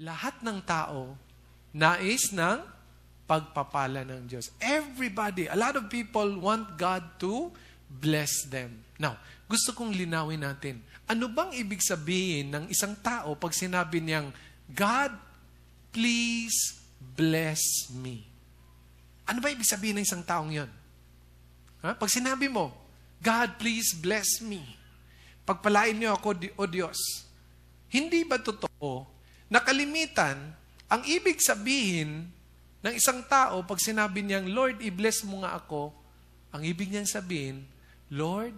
Lahat ng tao, nais ng pagpapala ng Diyos. Everybody, a lot of people want God to bless them. Now, gusto kong linawin natin. Ano bang ibig sabihin ng isang tao pag sinabi niyang, God, please bless me? Ano ba ibig sabihin ng isang taong yon? Pag sinabi mo, God, please bless me. Pagpalain niyo ako, O Diyos. Hindi ba totoo na kalimitan, ang ibig sabihin ng isang tao, pag sinabi niyang, Lord, i-bless mo nga ako, ang ibig niyang sabihin, Lord,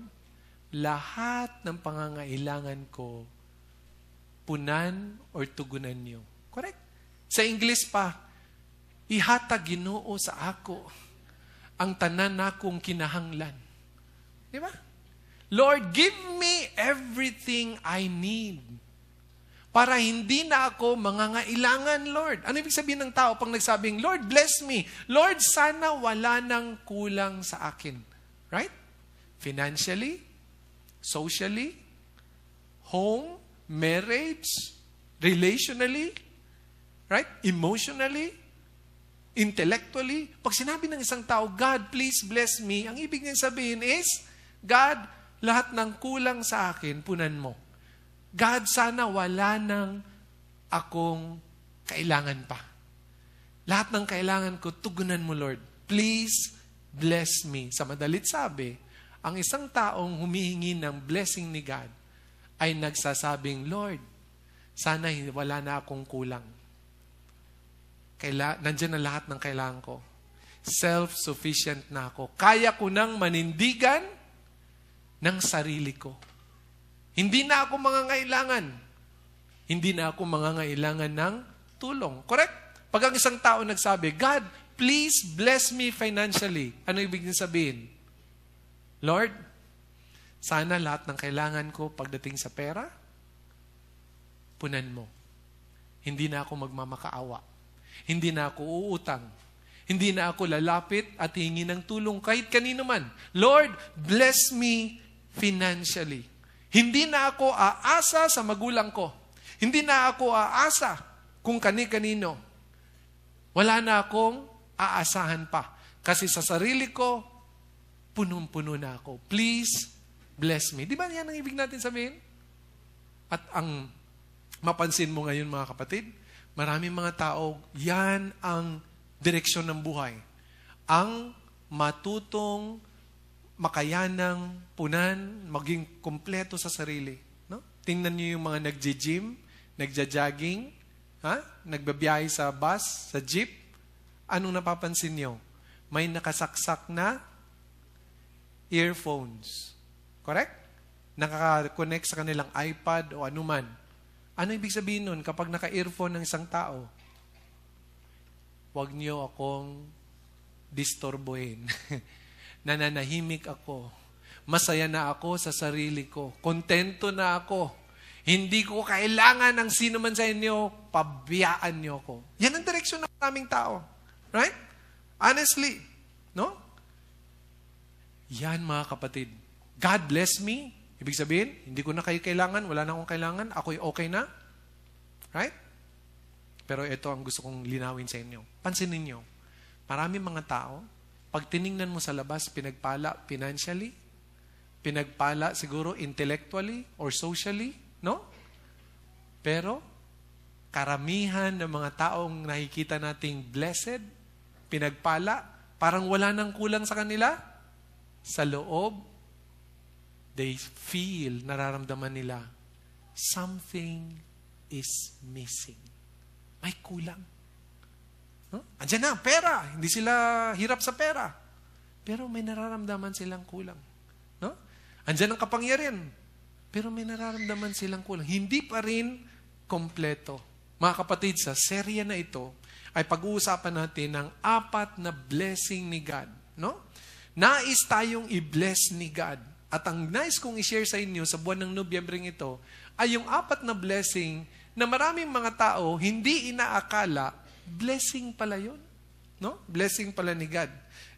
lahat ng pangangailangan ko, punan or tugunan niyo. Correct? Sa English pa, ihatag Ginoo sa ako ang tanan nakong kinahanglan. Di ba? Lord, give me everything I need. Para hindi na ako mangangailangan, Lord. Ano ibig sabihin ng tao pag nagsabing, Lord, bless me. Lord, sana wala nang kulang sa akin. Right? Financially, socially, home, marriage, relationally, right? Emotionally, intellectually. Pag sinabi ng isang tao, God, please bless me, ang ibig niyang sabihin is, God, lahat ng kulang sa akin, punan mo. God, sana wala nang akong kailangan pa. Lahat ng kailangan ko, tugunan mo, Lord. Please bless me. Sa madalit sabi, ang isang taong humihingi ng blessing ni God ay nagsasabing, Lord, sana wala na akong kulang. Nandiyan na lahat ng kailangan ko. Self-sufficient na ako. Kaya ko nang manindigan ng sarili ko. Hindi na ako mangangailangan. Hindi na ako mangangailangan ng tulong. Correct? Pag ang isang tao nagsabi, God, please bless me financially. Ano ibig niya sabihin? Lord, sana lahat ng kailangan ko pagdating sa pera, punan mo. Hindi na ako magmamakaawa. Hindi na ako uutang. Hindi na ako lalapit at hingi ng tulong kahit kanino man. Lord, bless me financially. Hindi na ako aasa sa magulang ko. Hindi na ako aasa kung kani-kanino. Wala na akong aasahan pa. Kasi sa sarili ko, punong-puno na ako. Please, bless me. Di ba yan ang ibig natin sabihin? At ang mapansin mo ngayon mga kapatid, maraming mga tao, yan ang direksyon ng buhay. Ang matutong makayanang punan, maging kompleto sa sarili. No? Tingnan niyo yung mga nagji-gym, nagja-jogging, nagbabiyahe sa bus, sa jeep. Anong napapansin niyo? May nakasaksak na earphones. Correct? Nakaka-connect sa kanilang iPad o anuman. Ano ibig sabihin nun? Kapag naka-earphone ng isang tao, huwag niyo akong disturbuhin. Nananahimik ako. Masaya na ako sa sarili ko. Kontento na ako. Hindi ko kailangan ng sino man sa inyo, pabiyaan niyo ako. Yan ang direksyon ng maraming tao. Right? Honestly. No? Yan mga kapatid. God bless me. Ibig sabihin, hindi ko na kayo kailangan, wala na akong kailangan, ako'y okay na. Right? Pero ito ang gusto kong linawin sa inyo. Pansinin niyo, maraming mga tao, pag tiningnan mo sa labas, pinagpala financially, pinagpala siguro intellectually or socially, no? Pero, karamihan ng mga taong nakikita nating blessed, pinagpala, parang wala nang kulang sa kanila, sa loob, they feel, nararamdaman nila, something is missing. May kulang. Andiyan na, pera. Hindi sila hirap sa pera. Pero may nararamdaman silang kulang. No? Andiyan ang kapangyarihan. Pero may nararamdaman silang kulang. Hindi pa rin kompleto. Mga kapatid, sa serya na ito, ay pag-uusapan natin ng 4 na blessing ni God. No? Nais tayong i-bless ni God. At ang nais kong i-share sa inyo sa buwan ng Nobyembre ito, ay yung 4 na blessing na maraming mga tao hindi inaakala, blessing pala yun. No? Blessing pala ni God.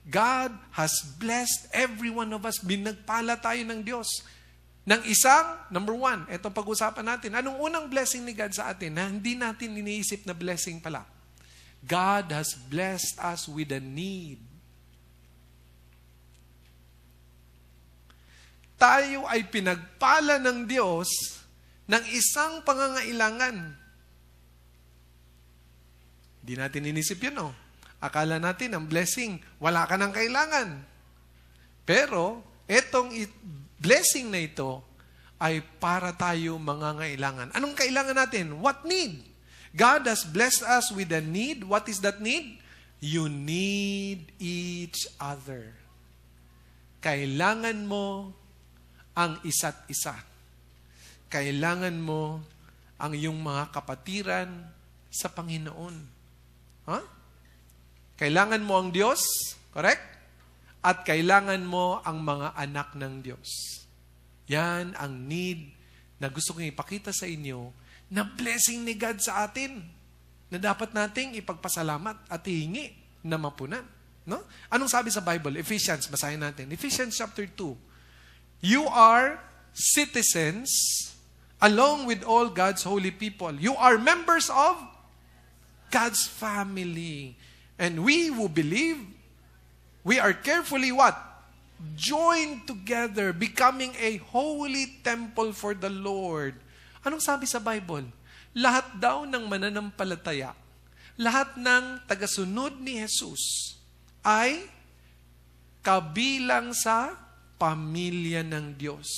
God has blessed every one of us. Binagpala tayo ng Diyos. ng isang, number 1, itong pag-usapan natin. Anong unang blessing ni God sa atin na hindi natin iniisip na blessing pala? God has blessed us with a need. Tayo ay pinagpala ng Diyos ng isang pangangailangan. Hindi natin inisip yun, no? Akala natin ang blessing, wala ka ng kailangan. Pero, etong blessing na ito ay para tayo mangangailangan. Anong kailangan natin? What need? God has blessed us with a need. What is that need? You need each other. Kailangan mo ang isa't isa. Kailangan mo ang iyong mga kapatiran sa Panginoon. Kailangan mo ang Diyos, correct? At kailangan mo ang mga anak ng Diyos. Yan ang need na gusto kong ipakita sa inyo na blessing ni God sa atin na dapat nating ipagpasalamat at hihingi na mapunan. No? Anong sabi sa Bible? Ephesians, basahin natin. Ephesians chapter 2. You are citizens along with all God's holy people. You are members of God's family. And we who believe, we are carefully what? Joined together, becoming a holy temple for the Lord. Anong sabi sa Bible? Lahat daw ng mananampalataya, lahat ng tagasunod ni Jesus ay kabilang sa pamilya ng Diyos.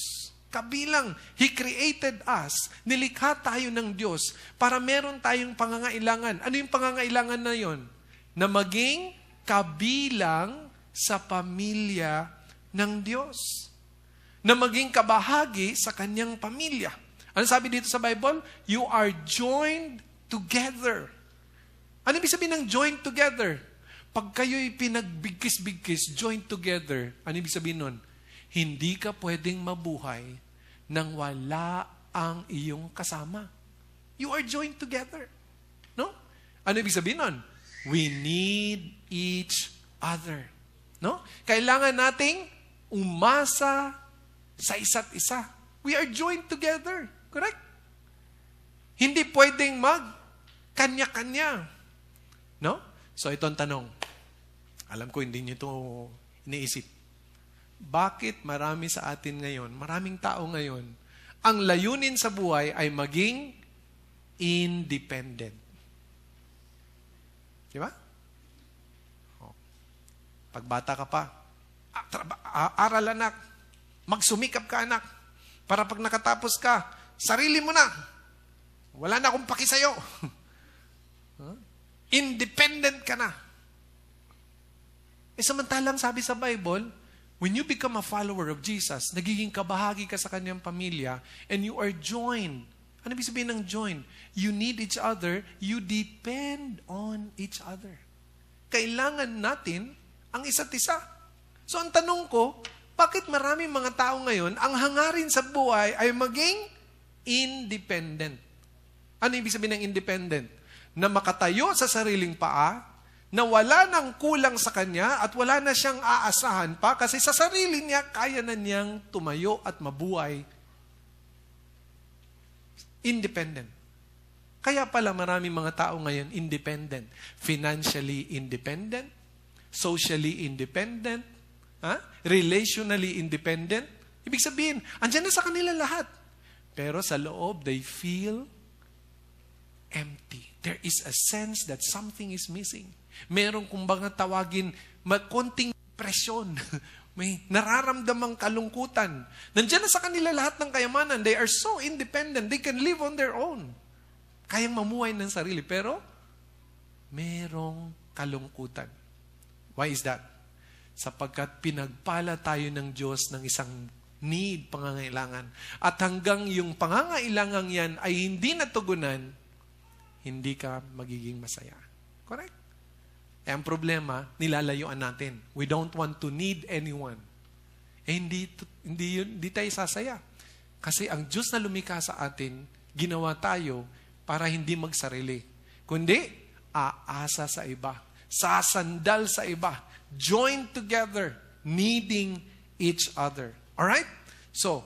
Kabilang. He created us. Nilikha tayo ng Diyos para meron tayong pangangailangan. Ano yung pangangailangan na yon? Na maging kabilang sa pamilya ng Diyos. Na maging kabahagi sa kanyang pamilya. Ano sabi dito sa Bible? You are joined together. Ano ibig sabihin ng joined together? Pag kayo'y pinagbigkis-bigkis, joined together, ano ibig sabihin nun? Hindi ka pwedeng mabuhay nang wala ang iyong kasama. You are joined together. No? Ano ibig sabihin nun? We need each other. No? Kailangan nating umasa sa isa't isa. We are joined together. Correct? Hindi pwedeng kanya-kanya. No? So, ito ang tanong. Alam ko, hindi niyo ito iniisip. Bakit marami sa atin ngayon, maraming tao ngayon, ang layunin sa buhay ay maging independent? Di ba? Pagbata ka pa, aral anak, magsumikap ka anak, para pag nakatapos ka, sarili mo na. Wala na akong paki sa'yo. Independent ka na. Samantalang sabi sa Bible, when you become a follower of Jesus, nagiging kabahagi ka sa kanyang pamilya, and you are joined. Ano ibig sabihin ng joined? You need each other, you depend on each other. Kailangan natin ang isa't isa. So ang tanong ko, bakit maraming mga tao ngayon, ang hangarin sa buhay ay maging independent? Ano ibig sabihin ng independent? Na makatayo sa sariling paa, na wala nang kulang sa kanya at wala na siyang aasahan pa kasi sa sarili niya, kaya na niyang tumayo at mabuhay. Independent. Kaya pala maraming mga tao ngayon independent. Financially independent, socially independent, relationally independent. Ibig sabihin, andyan na sa kanila lahat. Pero sa loob, they feel empty. There is a sense that something is missing. Merong kumbaga tawagin, konting presyon. May nararamdamang kalungkutan. Nandiyan na sa kanila lahat ng kayamanan. They are so independent. They can live on their own. Kayang mamuhay ng sarili. Pero, merong kalungkutan. Why is that? Sapagkat pinagpala tayo ng Diyos ng isang need, pangangailangan. At hanggang yung pangangailangan yan ay hindi natugunan, hindi ka magiging masaya. Correct? Ang problema, nilalayuan natin. We don't want to need anyone. Hindi tayo sasaya. Kasi ang Diyos na lumikha sa atin, ginawa tayo para hindi magsarili. Kundi, aasa sa iba. Sasandal sa iba. Join together, needing each other. Alright? So,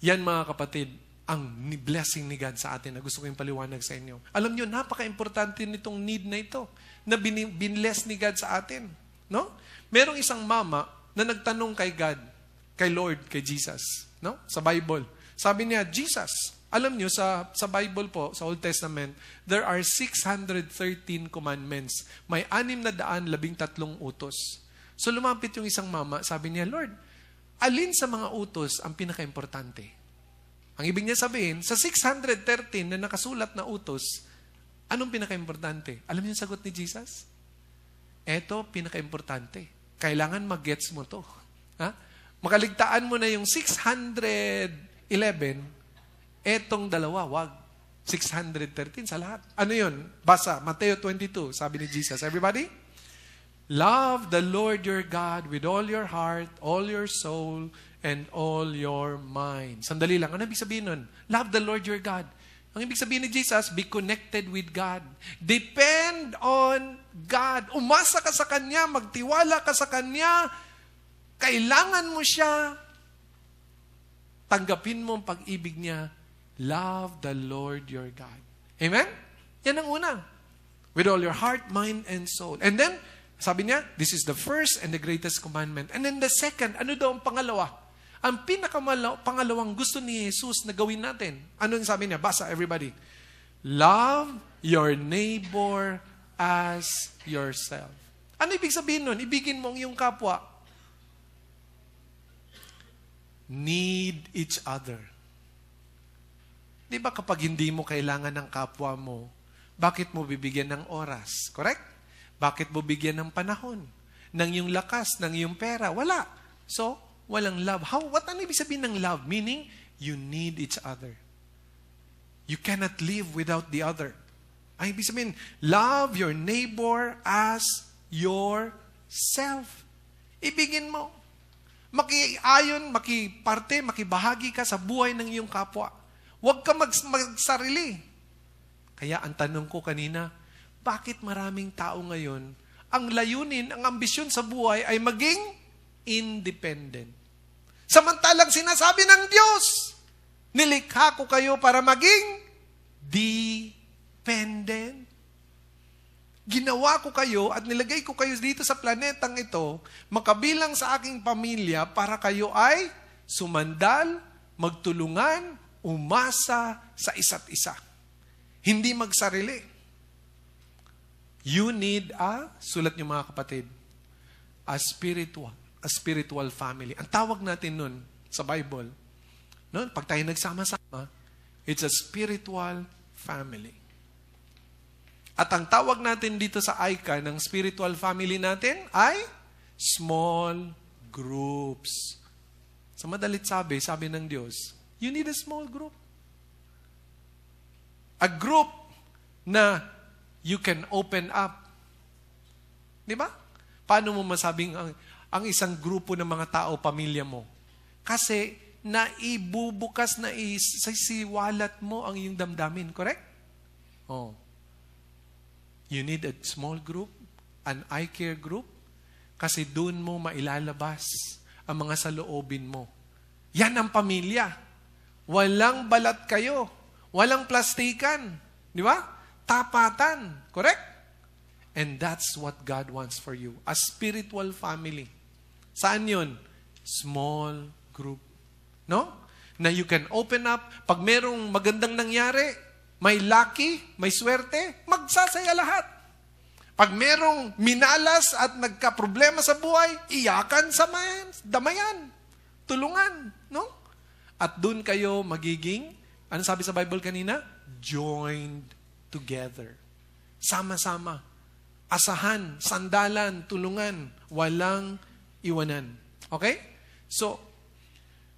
Yan mga kapatid, ang blessing ni God sa atin na gusto ko yung paliwanag sa inyo. Alam nyo, napaka-importante nitong need na ito na binless ni God sa atin. No? Merong isang mama na nagtanong kay God, kay Lord, kay Jesus. No? Sa Bible. Sabi niya, Jesus, alam nyo, sa Bible po, sa Old Testament, there are 613 commandments. May 613 utos. So lumapit yung isang mama, sabi niya, Lord, alin sa mga utos ang pinaka-importante? Ang ibig niya sabihin, sa 613 na nakasulat na utos, anong pinaka-importante? Alam niyo yung sagot ni Jesus? Eto, pinaka-importante. Kailangan mag-gets mo to. Ha? Makaligtaan mo na yung 611, etong dalawa, wag. 613 sa lahat. Ano yun? Basa, Mateo 22, sabi ni Jesus. Everybody? Love the Lord your God with all your heart, all your soul, and all your mind. Sandali lang. Ano ibig sabihin nun? Love the Lord your God. Ang ibig sabihin ni Jesus, be connected with God. Depend on God. Umasa ka sa Kanya, magtiwala ka sa Kanya. Kailangan mo siya. Tanggapin mo ang pag-ibig niya. Love the Lord your God. Amen? Yan ang una. With all your heart, mind, and soul. And then, sabi niya, this is the first and the greatest commandment. And then the second, ano daw ang pangalawa? Ang pangalawang gusto ni Jesus na gawin natin. Ano yung sabi niya? Basa, everybody. Love your neighbor as yourself. Ano ibig sabihin nun? Ibigin mo ang iyong kapwa. Need each other. Di ba kapag hindi mo kailangan ng kapwa mo, bakit mo bibigyan ng oras? Correct? Bakit mo bigyan ng panahon? Ng iyong lakas, ng iyong pera? Wala. So, walang love. What ano ibig sabihin ng love? Meaning, you need each other. You cannot live without the other. Ang ibig sabihin, love your neighbor as yourself. Ibigin mo. Makiayon, makiparte, makibahagi ka sa buhay ng iyong kapwa. Huwag ka magsarili. Kaya ang tanong ko kanina, bakit maraming tao ngayon, ang layunin, ang ambisyon sa buhay ay maging independent. Samantalang sinasabi ng Diyos, nilikha ko kayo para maging dependent. Ginawa ko kayo at nilagay ko kayo dito sa planetang ito, makabilang sa aking pamilya para kayo ay sumandal, magtulungan, umasa sa isa't isa. Hindi magsarili. You need sulat niyo mga kapatid, a spiritual family. Ang tawag natin nun sa Bible, no? Pag tayo nagsama-sama, it's a spiritual family. At ang tawag natin dito sa ICA ng spiritual family natin ay small groups. Sa madalit sabi ng Diyos, you need a small group. A group na you can open up. Di ba? Paano mo masabing ang isang grupo ng mga tao, pamilya mo? Kasi naibubukas na isisiwalat mo ang iyong damdamin. Correct? Oh. You need a small group, an I care group, kasi doon mo mailalabas ang mga saloobin mo. Yan ang pamilya. Walang balat kayo. Walang plastikan. Di ba? Tapatan. Correct? And that's what God wants for you. A spiritual family. Saan yun? Small group. No? Na you can open up. Pag merong magandang nangyari, may lucky, may swerte, magsasaya lahat. Pag merong minalas at nagka-problema sa buhay, iyakan, samayan, damayan, tulungan. No? At doon kayo magiging, ano sabi sa Bible kanina? Joined together. Sama-sama. Asahan, sandalan, tulungan, walang iwanan. Okay? So,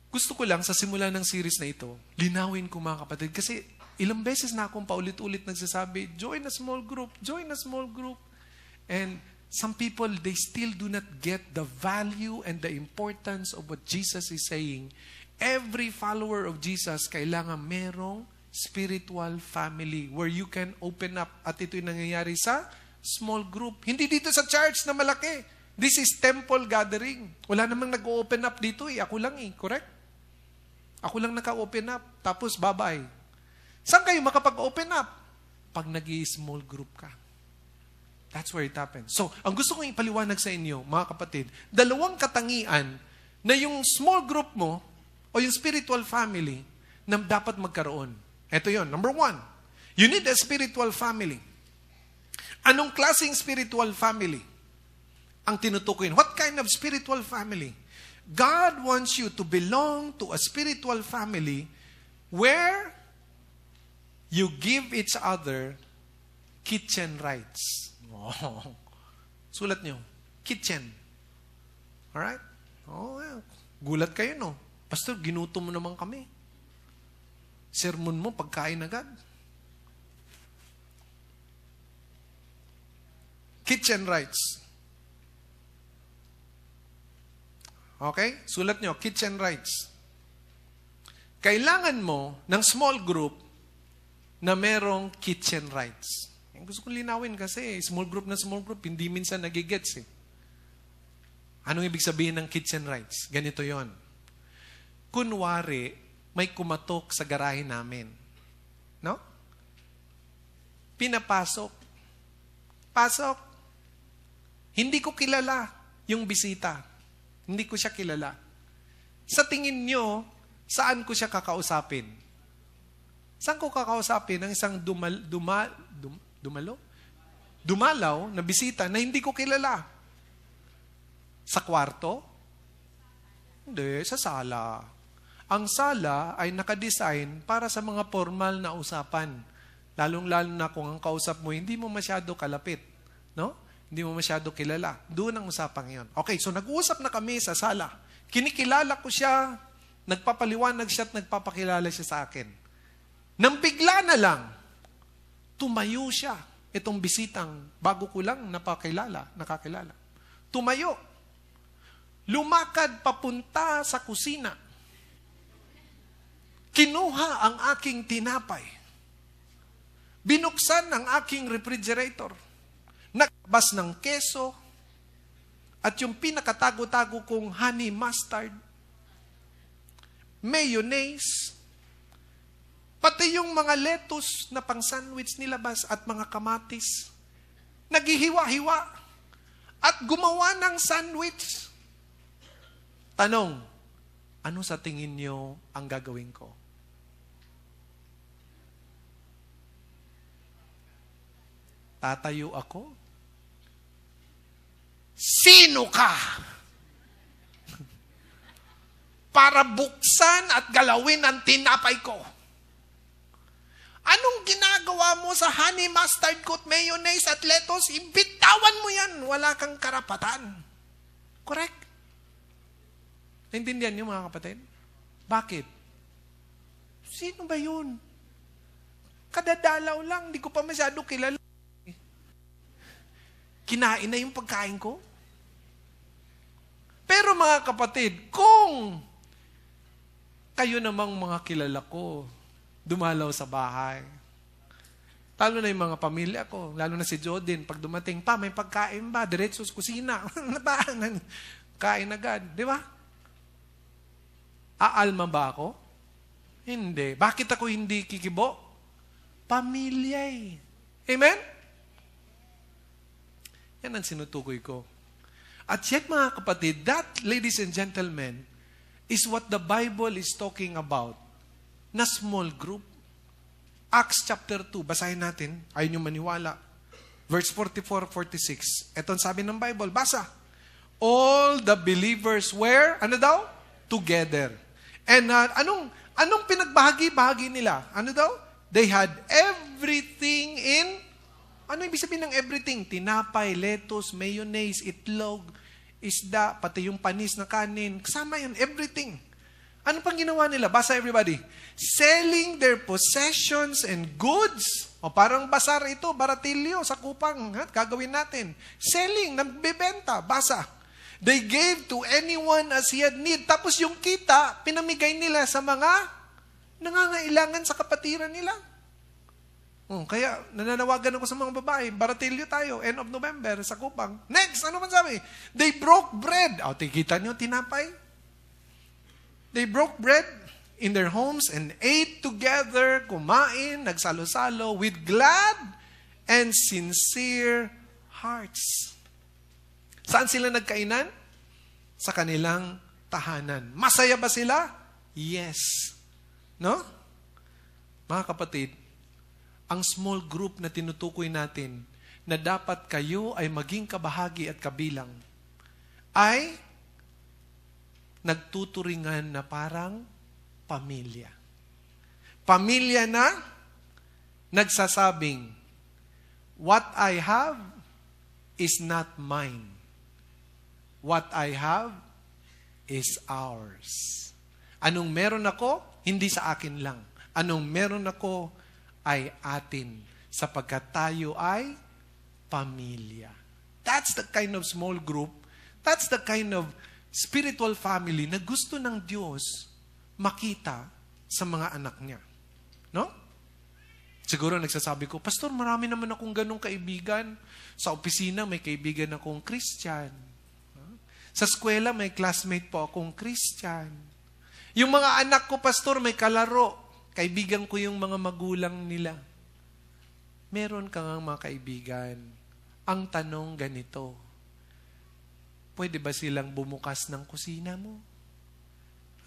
gusto ko lang sa simula ng series na ito, linawin ko mga kapatid, kasi ilang beses na akong paulit-ulit nagsasabi, join a small group, join a small group. And some people, they still do not get the value and the importance of what Jesus is saying. Every follower of Jesus, kailangan merong spiritual family where you can open up. At ito'y nangyayari sa small group. Hindi dito sa church na malaki. This is temple gathering. Wala namang nag-open up dito eh. Ako lang eh. Correct? Ako lang naka-open up, tapos bye-bye. Saan kayo makapag-open up? Pag nag-i-small group ka. That's where it happens. So, ang gusto kong ipaliwanag sa inyo, mga kapatid, dalawang katangian na yung small group mo o yung spiritual family na dapat magkaroon. Ito yon. Number 1, you need a spiritual family. Anong klaseng spiritual family ang tinutukoy? What kind of spiritual family? God wants you to belong to a spiritual family where you give each other kitchen rights. Oh. Sulat nyo. Kitchen. Alright? Oh, yeah. Gulat kayo, no? Pastor, ginutom mo naman kami. Sermon mo, pagkain agad. Kitchen rights. Okay? Sulat nyo, kitchen rights. Kailangan mo ng small group na merong kitchen rights. Gusto kong linawin kasi, small group, hindi minsan nagigets eh. Anong ibig sabihin ng kitchen rights? Ganito yon. Kunwari, may kumatok sa garahe namin. No? Pinapasok. Pasok. Hindi ko kilala yung bisita. Hindi ko siya kilala. Sa tingin nyo, saan ko siya kakausapin? Saan ko kakausapin ng isang dumalaw na bisita na hindi ko kilala? Sa kwarto? Hindi, sa sala. Ang sala ay nakadesign para sa mga formal na usapan. Lalong-lalo na kung ang kausap mo, hindi mo masyado kalapit. No? Hindi mo masyado kilala. Doon ang usapang yon. Okay, so nag-uusap na kami sa sala. Kinikilala ko siya, nagpapaliwanag siya at nagpapakilala siya sa akin. Nang bigla na lang, tumayo siya. Itong bisitang bago ko lang nakakilala. Tumayo. Lumakad papunta sa kusina. Kinuha ang aking tinapay. Binuksan ang aking refrigerator. Nakabas ng keso. At yung pinakatago-tago kong honey mustard. Mayonnaise. Pati yung mga lettuce na pang-sandwich nilabas at mga kamatis. Naghihiwa-hiwa. At gumawa ng sandwich. Tanong, ano sa tingin nyo ang gagawin ko? Tatayo ako? Sino ka? Para buksan at galawin ang tinapay ko. Anong ginagawa mo sa honey mustard ko, mayonnaise at lettuce? Ibitawan mo yan. Wala kang karapatan. Correct? Naintindihan niyo mga kapatid? Bakit? Sino ba yun? Kadadalaw lang. Hindi ko pa masyado kilala. Kinain na yung pagkain ko. Pero mga kapatid, kung kayo namang mga kilala ko, dumalaw sa bahay. Lalo na yung mga pamilya ko, lalo na si Jodin, pag dumating pa, may pagkain ba? Diretso sa kusina. Kain agad. Di ba? Aalma ba ako? Hindi. Bakit ako hindi kikibo? Pamilya eh. Amen? Yan ang sinutukoy ko. At yet mga kapatid, that, ladies and gentlemen, is what the Bible is talking about. Na small group. Acts chapter 2, basahin natin. Ayaw nyo maniwala. Verse 44-46. Ito ang sabi ng Bible. Basa. All the believers were, ano daw? Together. And anong pinagbahagi-bahagi nila? Ano daw? They had everything in, ano ibig sabihin ng everything? Tinapay, lettuce, mayonnaise, itlog, isda, pati yung panis na kanin. Kasama yun, everything. Ano pang ginawa nila? Basa everybody. Selling their possessions and goods. O parang basar ito, baratilyo sa kupang. Gagawin natin. Selling, nagbebenta. Basa. They gave to anyone as he had need. Tapos yung kita, pinamigay nila sa mga nangangailangan sa kapatiran nila. Kaya nananawagan ako sa mga babae, baratilyo tayo, end of November, sa kupang. Next, ano man sabi? They broke bread. Tikita nyo, tinapay. They broke bread. in their homes and ate together, kumain, nagsalo-salo with glad and sincere hearts. Saan sila nagkainan? Sa kanilang tahanan. Masaya ba sila? Yes. No? Mga kapatid, ang small group na tinutukoy natin na dapat kayo ay maging kabahagi at kabilang ay nagtuturingan na parang pamilya. Pamilya na nagsasabing, what I have is not mine. What I have is ours. Anong meron ako, hindi sa akin lang. Anong meron ako ay atin, sapagkat tayo ay pamilya. That's the kind of small group, that's the kind of spiritual family na gusto ng Diyos makita sa mga anak niya. No? Siguro nagsasabi ko, Pastor, marami naman akong ganong kaibigan. Sa opisina, may kaibigan akong Christian. Sa eskwela, may classmate po akong Christian. Yung mga anak ko, Pastor, may kalaro. Kaibigan ko yung mga magulang nila. Meron ka nga mga kaibigan. Ang tanong ganito, pwede ba silang bumukas ng kusina mo?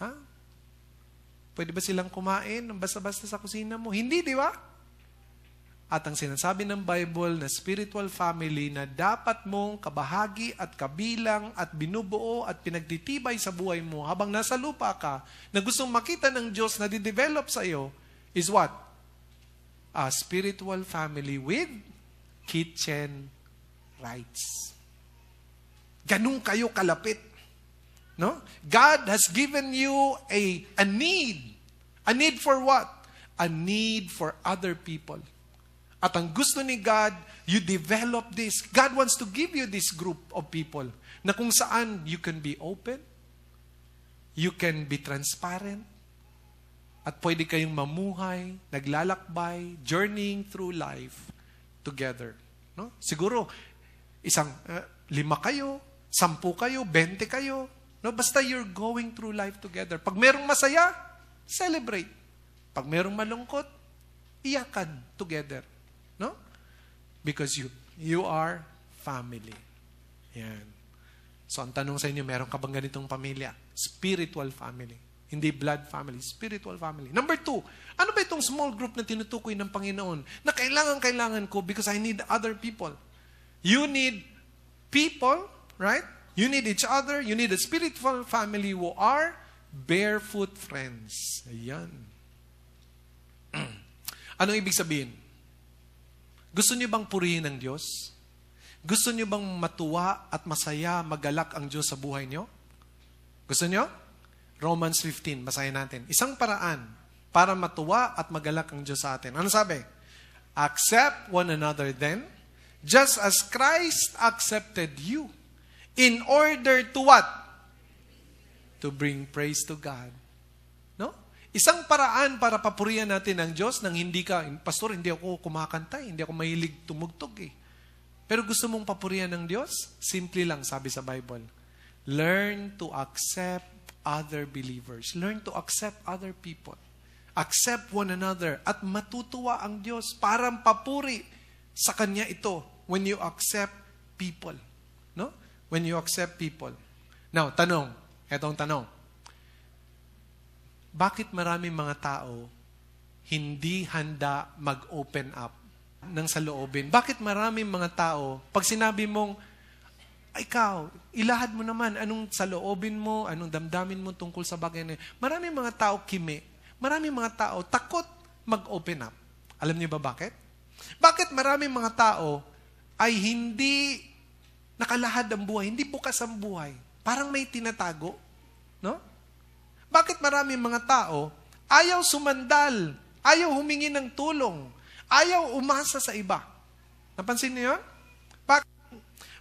Ha? Pwede ba silang kumain ng basta-basta sa kusina mo? Hindi, di ba? At ang sinasabi ng Bible na spiritual family na dapat mong kabahagi at kabilang at binubuo at pinagtitibay sa buhay mo habang nasa lupa ka, na gustong makita ng Diyos na di-develop sa iyo, is what? A spiritual family with kitchen rights. Ganun kayo kalapit. No? God has given you a need. A need for what? A need for other people. At ang gusto ni God, you develop this. God wants to give you this group of people na kung saan you can be open, you can be transparent, at pwede kayong mamuhay, naglalakbay, journeying through life together. No? Siguro, 5 kayo, 10 kayo, 20 kayo. No? Basta you're going through life together. Pag merong masaya, celebrate. Pag merong malungkot, iyakan together. No? Because you are family. Yan. So, ang tanong sa inyo, meron ka bang ganitong pamilya? Spiritual family. Hindi blood family, spiritual family. Number 2, ano ba itong small group na tinutukoy ng Panginoon na kailangan ko because I need other people? You need people, right? You need each other. You need a spiritual family who are barefoot friends. Ayan. Anong ibig sabihin? Gusto niyo bang purihin ng Diyos? Gusto niyo bang matuwa at masaya, magalak ang Diyos sa buhay niyo? Gusto niyo? Romans 15, basahin natin. Isang paraan para matuwa at magalak ang Diyos sa atin. Ano sabi? Accept one another then, just as Christ accepted you, in order to what? To bring praise to God. No? Isang paraan para papurihan natin ang Diyos nang hindi ka, Pastor, hindi ako kumakanta, hindi ako mahilig tumugtog eh. Pero gusto mong papurihan ng Diyos? Simple lang, sabi sa Bible. Learn to accept other believers. Learn to accept other people. Accept one another. At matutuwa ang Diyos. Parang papuri sa Kanya ito when you accept people. No? When you accept people. Now, tanong. Etong tanong. Bakit maraming mga tao hindi handa mag-open up ng saloobin? Bakit maraming mga tao, pag sinabi mong, ikaw, ilahad mo naman anong saloobin mo, anong damdamin mo tungkol sa bagay na, maraming mga tao kimi, maraming mga tao takot mag-open up. Alam niyo ba bakit? Bakit maraming mga tao ay hindi nakalahad ang buhay, hindi bukas ang buhay? Parang may tinatago. No? Bakit maraming mga tao ayaw sumandal, ayaw humingi ng tulong, ayaw umasa sa iba? Napansin niyo yun?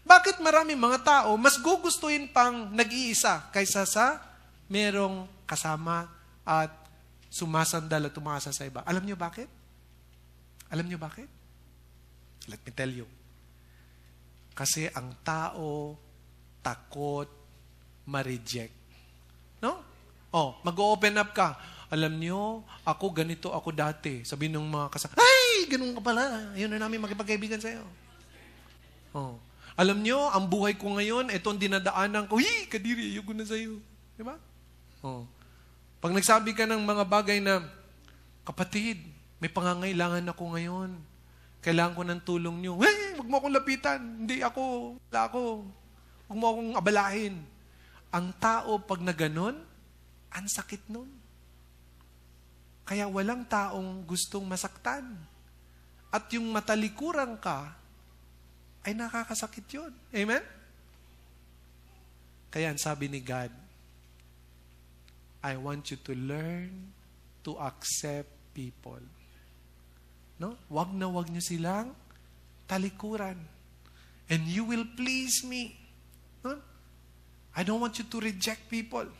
Bakit maraming mga tao mas gugustuhin pang nag-iisa kaysa sa merong kasama at sumasandal at umasa sa iba? Alam niyo bakit? Alam niyo bakit? Let me tell you. Kasi ang tao takot ma-reject. No? Oh, mag-open up ka. alam nyo, ako ganito ako dati. Sabi nung mga kasama, ay, ganun ka pala. Ayun na namin makipagkaibigan sa'yo. Oh. Alam nyo, ang buhay ko ngayon, ito ang dinadaanan ko, kadiri, ayoko na sa'yo. Diba? Oh. Pag nagsabi ka ng mga bagay na, kapatid, may pangangailangan ako ngayon. Kailangan ko ng tulong nyo. Huwag mo akong lapitan. Hindi ako. Wala ako. Huwag mo akong abalahin. Ang tao, pag na ganon, ang sakit nun. Kaya walang taong gustong masaktan. At yung matalikuran ka, ay nakakasakit yun. Amen? Kaya ang sabi ni God, I want you to learn to accept people. No? Wag na wag niyo silang talikuran. And you will please me. No? I don't want you to reject people.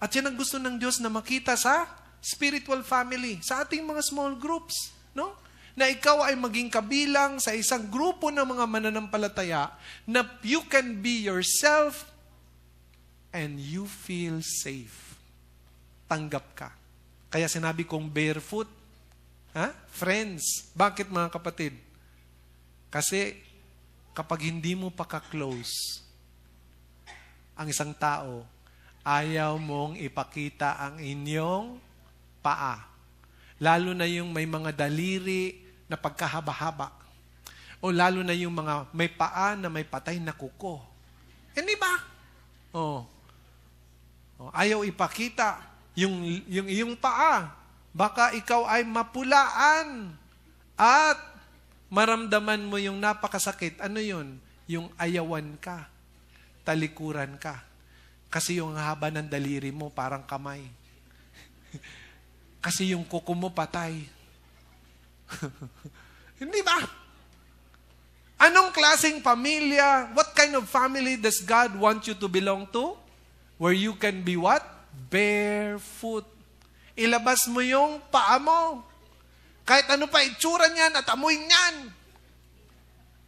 At yan ang gusto ng Diyos na makita sa spiritual family, sa ating mga small groups. No? Na ikaw ay maging kabilang sa isang grupo ng mga mananampalataya na you can be yourself and you feel safe. Tanggap ka. Kaya sinabi kong barefoot, friends. Bakit mga kapatid? Kasi kapag hindi mo pa ka-close ang isang tao, ayaw mong ipakita ang inyong paa. Lalo na yung may mga daliri na pagkahaba-haba. O lalo na yung mga may paa na may patay na kuko. Hindi ba? Ayaw ipakita yung iyong paa. Baka ikaw ay mapulaan at maramdaman mo yung napakasakit. Ano yun? Yung ayawan ka. Talikuran ka. Kasi yung haba ng daliri mo parang kamay. Kasi yung kuko mo patay. Hindi ba? Anong klaseng pamilya? What kind of family does God want you to belong to? Where you can be what? Barefoot. Ilabas mo yung paa mo. Kahit ano pa itsura niyan at amoy niyan.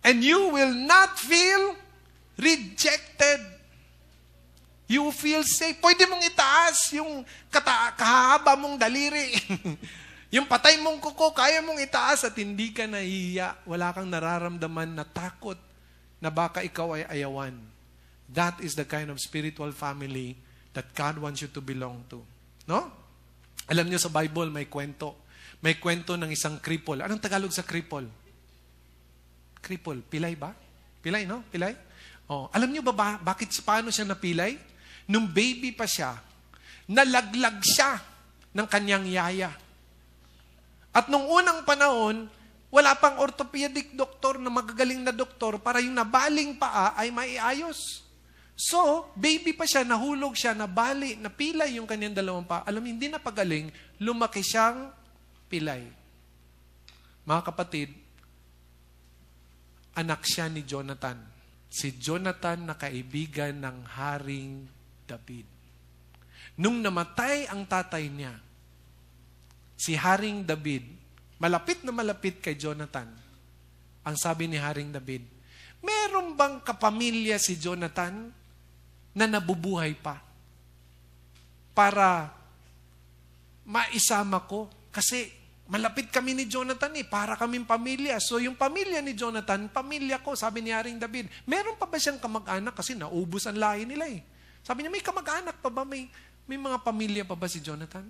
And you will not feel rejected. You feel safe. Pwede mong itaas yung kahaba mong daliri. Yung patay mong kuko, kaya mong itaas at hindi ka nahihiya. Wala kang nararamdaman na takot na baka ikaw ay ayawan. That is the kind of spiritual family that God wants you to belong to. No? Alam niyo sa Bible, may kwento. May kwento ng isang cripple. Anong Tagalog sa cripple? Cripple. Pilay ba? Pilay, no? Pilay? Alam niyo ba paano siya napilay? Nung baby pa siya, nalaglag siya ng kanyang yaya. At nung unang panahon, wala pang orthopedic doktor na magagaling na doktor para yung nabaling paa ay maiayos. So, baby pa siya, nahulog siya, nabali, napilay yung kanyang dalawang paa. Alam mo, hindi na pagaling, lumaki siyang pilay. Mga kapatid, anak siya ni Jonathan. Si Jonathan na kaibigan ng Haring David. Nung namatay ang tatay niya, si Haring David, malapit na malapit kay Jonathan, ang sabi ni Haring David, meron bang kapamilya si Jonathan na nabubuhay pa para maisama ko? Kasi malapit kami ni Jonathan para kaming pamilya. So yung pamilya ni Jonathan, pamilya ko, sabi ni Haring David. Meron pa ba siyang kamag-anak? Kasi naubos ang lahi nila Sabi niya, may kamag-anak pa ba? May mga pamilya pa ba si Jonathan?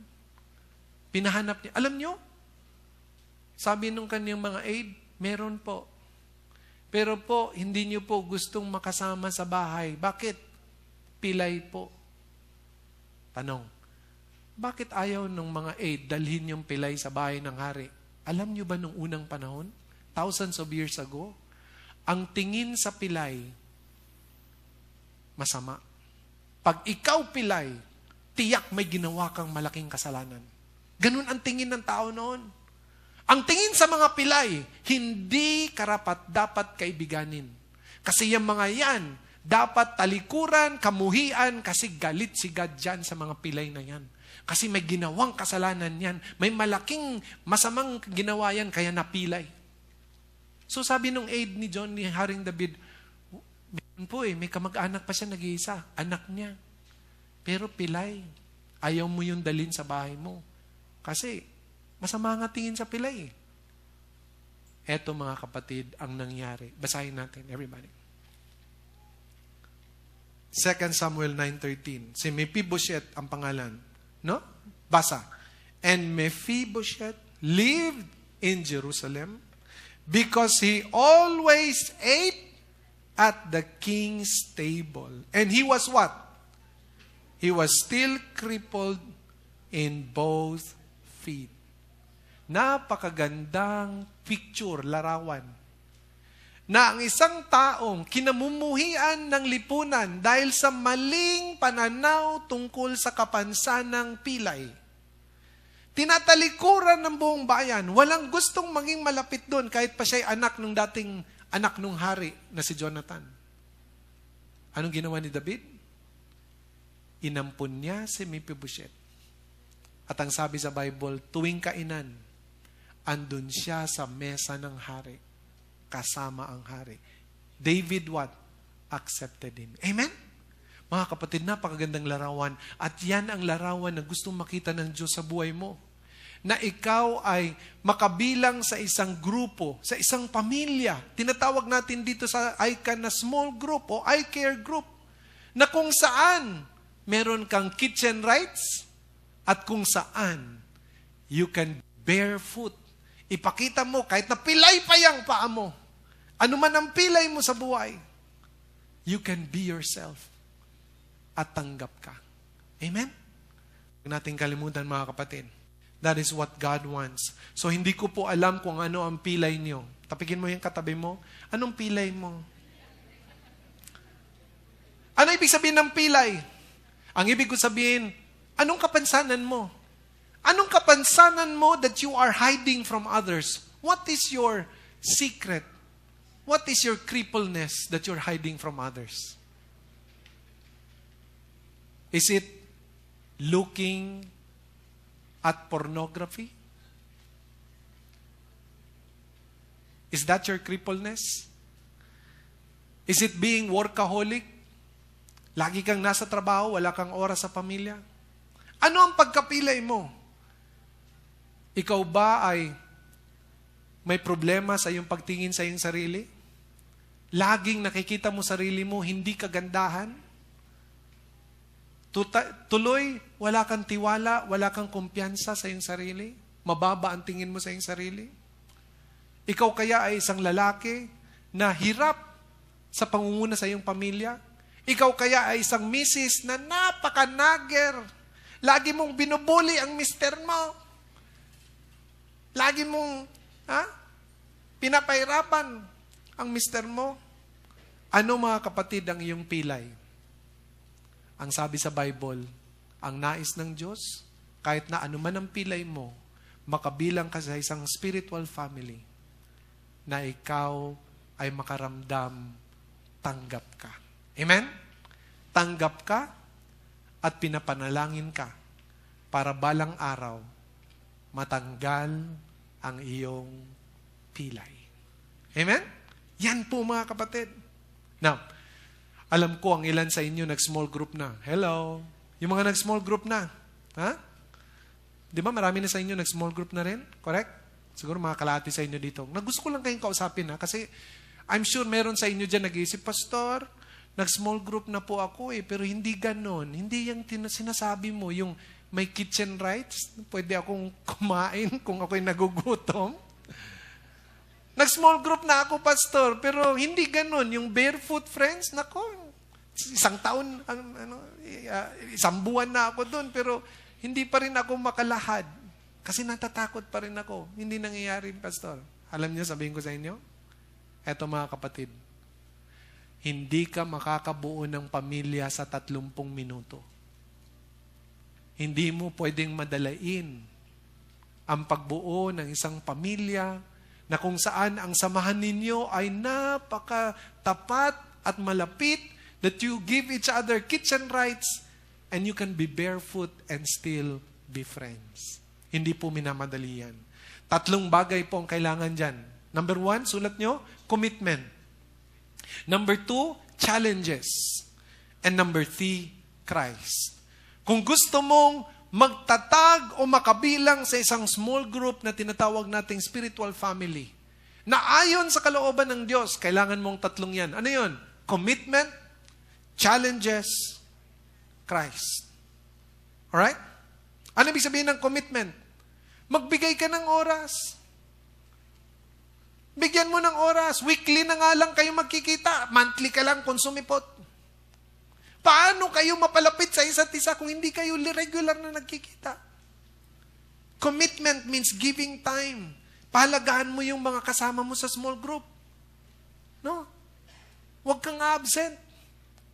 Pinahanap niya. Alam niyo, sabi nung kanyang mga aide, meron po. Pero po, hindi niyo po gustong makasama sa bahay. Bakit? Pilay po. Tanong, bakit ayaw ng mga aide dalhin yung pilay sa bahay ng hari? Alam niyo ba nung unang panahon, thousands of years ago, ang tingin sa pilay, masama. Pag ikaw pilay, tiyak may ginawa kang malaking kasalanan. Ganun ang tingin ng tao noon. Ang tingin sa mga pilay, hindi karapat-dapat kaibiganin. Kasi yung mga yan, dapat talikuran, kamuhian, kasi galit si God dyan sa mga pilay na yan. Kasi may ginawang kasalanan yan. May malaking masamang ginawa yan, kaya napilay. So sabi nung aide ni Haring David, may kamag-anak pa siya nag-iisa, anak niya. Pero pilay, ayaw mo yung dalhin sa bahay mo. Kasi, masama nga tingin sa pilay. Eto mga kapatid, ang nangyari. Basahin natin, everybody. 2 Samuel 9:13. Si Mephibosheth ang pangalan. No? Basa. And Mephibosheth lived in Jerusalem because he always ate at the king's table. And he was what? He was still crippled in both feet. Napakagandang picture, larawan. Na ang isang taong kinamumuhian ng lipunan dahil sa maling pananaw tungkol sa kapansanang pilay. Tinatalikuran ng buong bayan. Walang gustong maging malapit doon kahit pa siya'y anak ng dating anak ng hari na si Jonathan. Anong ginawa ni David? Inampun niya si Mephibosheth. At ang sabi sa Bible, tuwing kainan, andun siya sa mesa ng hari. Kasama ang hari. David what? Accepted him. Amen? Mga kapatid, napakagandang larawan. At yan ang larawan na gustong makita ng Diyos sa buhay mo. Na ikaw ay makabilang sa isang grupo, sa isang pamilya. Tinatawag natin dito sa ICAN na small group o I-Care group. Na kung saan meron kang kitchen rights at kung saan you can barefoot. Ipakita mo kahit na pilay pa yung paa mo. Ano man ang pilay mo sa buhay, you can be yourself at tanggap ka. Amen? Huwag natin kalimutan mga kapatid. That is what God wants. So hindi ko po alam kung ano ang pilay niyo. Tapikin mo yung katabi mo. Anong pilay mo? Ano ibig sabihin ng pilay? Ang ibig ko sabihin, anong kapansanan mo? Anong kapansanan mo that you are hiding from others? What is your secret? What is your crippleness that you're hiding from others? Is it looking at pornography? Is that your crippleness? Is it being workaholic? Lagi kang nasa trabaho, wala kang oras sa pamilya? Ano ang pagkapilay mo? Ikaw ba ay may problema sa iyong pagtingin sa iyong sarili? Laging nakikita mo sarili mo, hindi kagandahan? Tuloy, wala kang tiwala, wala kang kumpiyansa sa iyong sarili? Mababa ang tingin mo sa iyong sarili? Ikaw kaya ay isang lalaki na hirap sa pangunguna sa iyong pamilya? Ikaw kaya ay isang misis na napaka-nagger? Lagi mong binubuli ang mister mo? Lagi mong pinapahirapan ang mister mo? Ano mga kapatid ang iyong pilay? Ang sabi sa Bible, ang nais ng Diyos, kahit na ano man ang pilay mo, makabilang ka sa isang spiritual family, na ikaw ay makaramdam, tanggap ka. Amen? Tanggap ka at pinapanalangin ka para balang araw matanggal ang iyong pilay. Amen? Yan po mga kapatid. Now, alam ko ang ilan sa inyo nag-small group na. Hello? Yung mga nag-small group na. Ha? Di ba marami na sa inyo nag-small group na rin? Correct? Siguro mga kalahati sa inyo dito. Gusto ko lang kayong kausapin kasi I'm sure meron sa inyo dyan nag-iisip, Pastor, nag-small group na po ako pero hindi ganon. Hindi yung sinasabi mo, yung may kitchen rights, pwede akong kumain kung ako'y nagugutom. Nag-small group na ako, Pastor, pero hindi ganon. Yung barefoot friends, nako, isang taon, isang buwan na ako doon, pero hindi pa rin ako makalahad. Kasi natatakot pa rin ako. Hindi nangyayari, Pastor. Alam niyo, sabihin ko sa inyo, eto mga kapatid, hindi ka makakabuo ng pamilya sa 30 minuto. Hindi mo pwedeng madalain ang pagbuo ng isang pamilya na kung saan ang samahan ninyo ay napakatapat at malapit, that you give each other kitchen rights and you can be barefoot and still be friends. Hindi po minamadali yan. 3 bagay po ang kailangan dyan. Number 1, sulat nyo, commitment. Number 2, challenges. And number 3, Christ. Kung gusto mong magtatag o makabilang sa isang small group na tinatawag nating spiritual family, na ayon sa kalooban ng Diyos, kailangan mong tatlong yan. Ano yun? Commitment, challenges, Christ. Alright? Ano ibig sabihin ng commitment? Magbigay ka ng oras. Bigyan mo ng oras. Weekly na nga lang kayo magkikita. Monthly ka lang, konsumipot. Paano kayo mapalapit sa isa't isa kung hindi kayo regular na nagkikita? Commitment means giving time. Pahalagahan mo yung mga kasama mo sa small group. No? Huwag kang absent.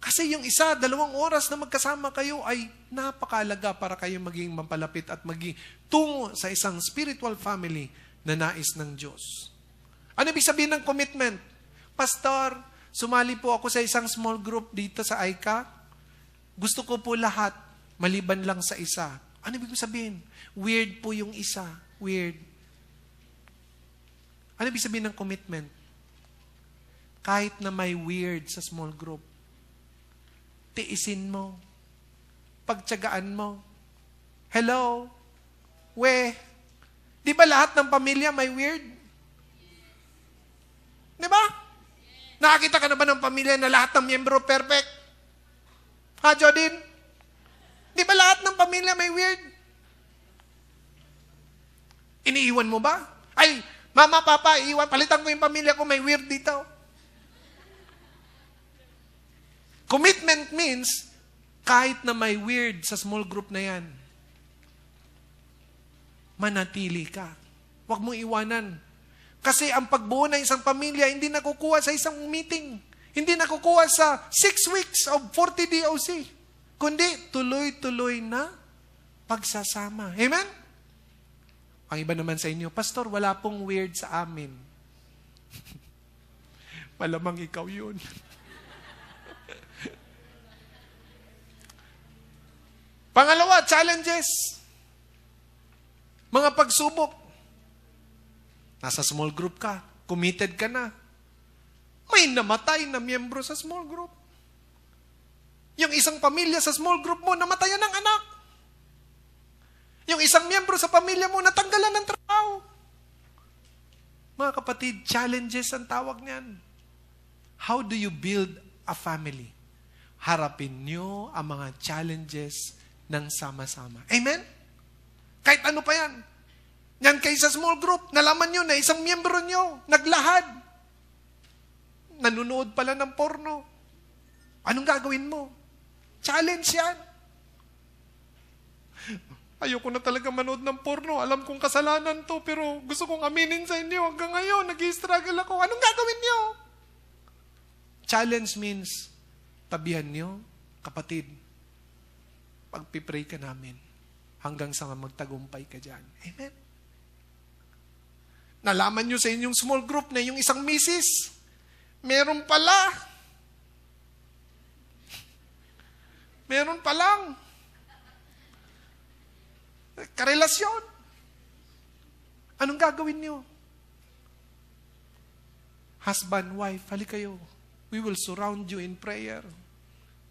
Kasi yung 1, 2 oras na magkasama kayo ay napakalaga para kayo maging mapalapit at maging tungo sa isang spiritual family na nais ng Diyos. Ano ibig sabihin ng commitment? Pastor, sumali po ako sa isang small group dito sa ICA. Gusto ko po lahat, maliban lang sa isa. Ano ibig sabihin? Weird po yung isa. Weird. Ano ibig sabihin ng commitment? Kahit na may weird sa small group, tiisin mo. Pagtiyagaan mo. Hello? Di ba lahat ng pamilya may weird? Di ba? Nakakita ka na ba ng pamilya na lahat ng miyembro perfect? Ha, Jodin? Di ba lahat ng pamilya may weird? Iniiwan mo ba? Ay, mama, papa, iiwan. Palitan ko yung pamilya ko, may weird dito. Commitment means, kahit na may weird sa small group na yan, manatili ka. Huwag mong iwanan. Kasi ang pagbuo ng isang pamilya, hindi nakukuha sa isang meeting. Hindi nakukuha sa 6 weeks of 40 DOC. Kundi, tuloy-tuloy na pagsasama. Amen? Ang iba naman sa inyo, Pastor, wala pong weird sa amin. Malamang ikaw yun. Pangalawa, challenges. Mga pagsubok. Nasa small group ka. Committed ka na. May namatay na miyembro sa small group. Yung isang pamilya sa small group mo, namatayan ng anak. Yung isang miyembro sa pamilya mo, natanggalan ng trabaho. Mga kapatid, challenges ang tawag niyan. How do you build a family? Harapin nyo ang mga challenges ng sama-sama. Amen? Kahit ano pa yan. Yan kayo sa small group, nalaman nyo na isang miyembro nyo, naglahad. Nanunood pala ng porno. Anong gagawin mo? Challenge yan. Ayoko na talaga manood ng porno. Alam kong kasalanan to, pero gusto kong aminin sa inyo. Hanggang ngayon, nag-i-struggle ako. Anong gagawin nyo? Challenge means, tabihan nyo, kapatid, pagpipray ka namin hanggang sa magtagumpay ka dyan. Amen? Nalaman nyo sa inyong small group na yung isang misis, meron palang karelasyon. Anong gagawin nyo? Husband, wife, halik kayo. We will surround you in prayer.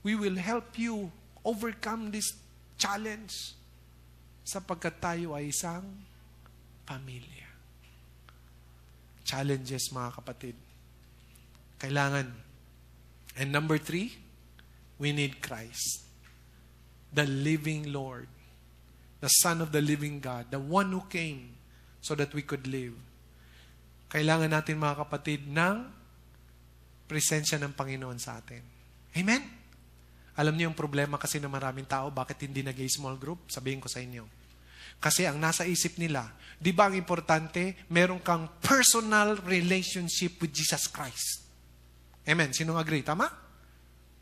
We will help you overcome this challenge sapagkat tayo ay isang pamilya. Challenges, mga kapatid. Kailangan. And number 3, we need Christ. The living Lord. The Son of the living God. The one who came so that we could live. Kailangan natin, mga kapatid, ng presensya ng Panginoon sa atin. Amen? Alam niyo yung problema kasi ng maraming tao, bakit hindi nag-small group? Sabihin ko sa inyo. Kasi ang nasa isip nila, di ba ang importante, meron kang personal relationship with Jesus Christ. Amen? Sinong agree? Tama?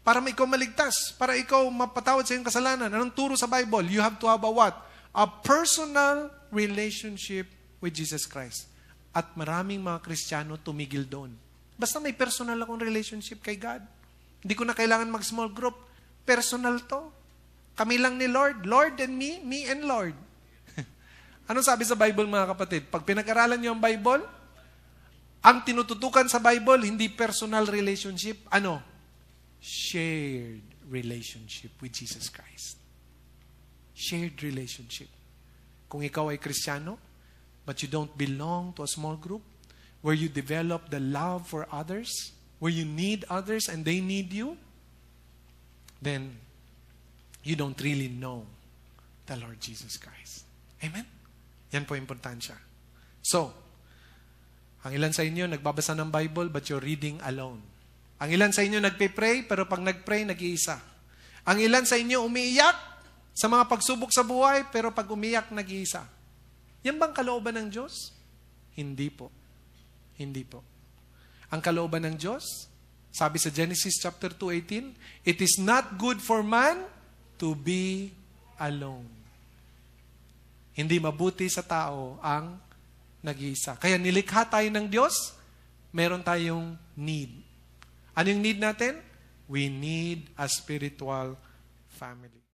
Para ikaw maligtas, para ikaw mapatawad sa iyong kasalanan. Anong turo sa Bible? You have to have a what? A personal relationship with Jesus Christ. At maraming mga Kristiyano tumigil doon. Basta may personal akong relationship kay God. Hindi ko na kailangan mag-small group. Personal to. Kami lang ni Lord. Lord and me and Lord. Anong sabi sa Bible, mga kapatid? Pag pinag-aralan niyo ang Bible, ang tinututukan sa Bible, hindi personal relationship. Ano? Shared relationship with Jesus Christ. Shared relationship. Kung ikaw ay Kristiyano, but you don't belong to a small group, where you develop the love for others, where you need others and they need you, then you don't really know the Lord Jesus Christ. Amen? Yan po importansya. So, ang ilan sa inyo nagbabasa ng Bible but you're reading alone. Ang ilan sa inyo nagpe-pray pero pag nag-pray, nag-iisa. Ang ilan sa inyo umiiyak sa mga pagsubok sa buhay pero pag umiyak, nag-iisa. Yan bang kalooban ng Diyos? Hindi po. Hindi po. Ang kalooban ng Diyos, sabi sa Genesis chapter 2:18, it is not good for man to be alone. Hindi mabuti sa tao ang nag-iisa. Kaya nilikha tayo ng Diyos, meron tayong need. Ano yung need natin? We need a spiritual family.